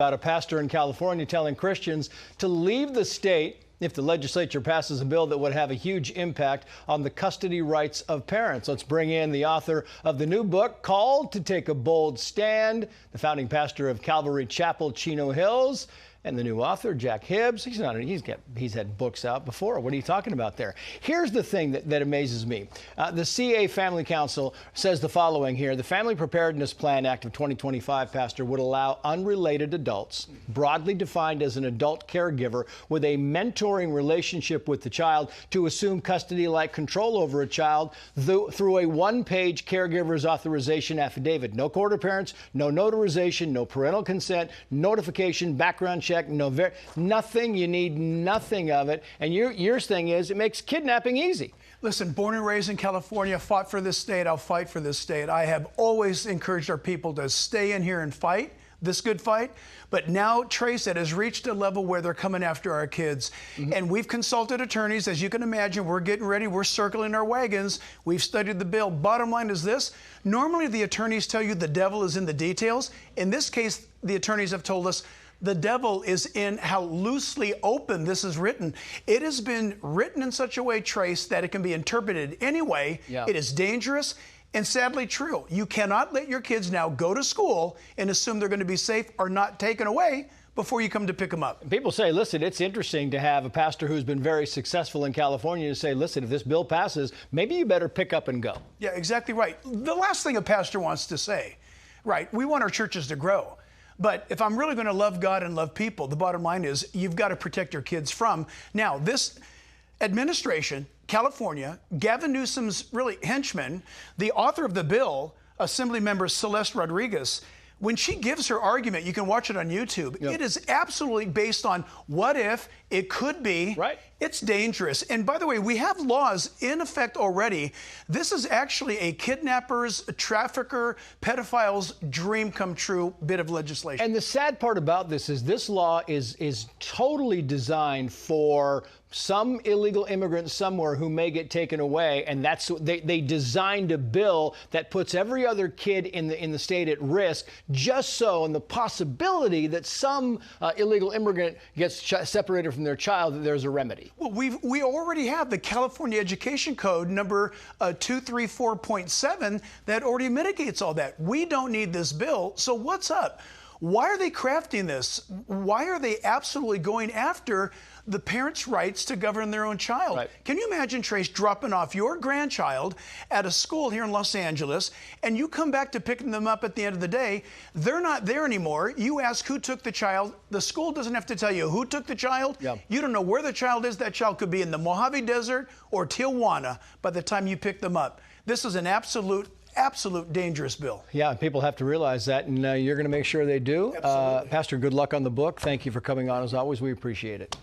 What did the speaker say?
About a pastor in California telling Christians to leave the state if the legislature passes a bill that would have a huge impact on the custody rights of parents. Let's bring in the author of the new book, Called to Take a Bold Stand, the founding pastor of Calvary Chapel, Chino Hills, and the new author, Jack Hibbs. He's had books out before. What are you talking about there? Here's the thing that amazes me. The CA Family Council says the following here. The Family Preparedness Plan Act of 2025, Pastor, would allow unrelated adults, broadly defined as an adult caregiver with a mentoring relationship with the child, to assume custody-like control over a child through a one-page caregiver's authorization affidavit. No court appearance, no notarization, no parental consent, notification, background check, nothing. You need nothing of it. And your thing is it makes kidnapping easy. Listen, born and raised in California, fought for this state. I'll fight for this state. I have always encouraged our people to stay in here and fight this good fight. But now, Trace, it has reached a level where they're coming after our kids. And we've consulted attorneys. As you can imagine, we're getting ready. We're circling our wagons. We've studied the bill. Bottom line is this. Normally, the attorneys tell you the devil is in the details. In this case, the attorneys have told us the devil is in how loosely open this is written. It has been written in such a way, Trace, that it can be interpreted any way. Yeah. It is dangerous and sadly true. You cannot let your kids now go to school and assume they're going to be safe or not taken away before you come to pick them up. People say, listen, it's interesting to have a pastor who's been very successful in California to say, listen, if this bill passes, maybe you better pick up and go. Yeah, exactly right. The last thing a pastor wants to say, right, we want our churches to grow. But if I'm really going to love God and love people, the bottom line is you've got to protect your kids from. Now, this administration, California, Gavin Newsom's really henchman, the author of the bill, Assemblymember Celeste Rodriguez, when she gives her argument, you can watch it on YouTube. Yep. It is absolutely based on what if, it could be. Right. It's dangerous. And by the way, we have laws in effect already. This is actually a kidnapper's, trafficker, pedophile's dream come true bit of legislation. And the sad part about this law is totally designed for some illegal immigrant somewhere who may get taken away, and they designed a bill that puts every other kid in the state at risk, just so, and the possibility that some illegal immigrant gets separated from their child, that there's a remedy. Well, we already have the California Education Code number 234.7 that already mitigates all that. We don't need this bill. So what's up? Why are they crafting this? Why are they absolutely going after the parents' rights to govern their own child? Right. Can you imagine, Trace, dropping off your grandchild at a school here in Los Angeles, and you come back to picking them up at the end of the day? They're not there anymore. You ask who took the child. The school doesn't have to tell you who took the child. Yeah. You don't know where the child is. That child could be in the Mojave Desert or Tijuana by the time you pick them up. This is an absolute dangerous bill. Yeah, people have to realize that, and you're going to make sure they do. Absolutely. Pastor, good luck on the book. Thank you for coming on as always. We appreciate it.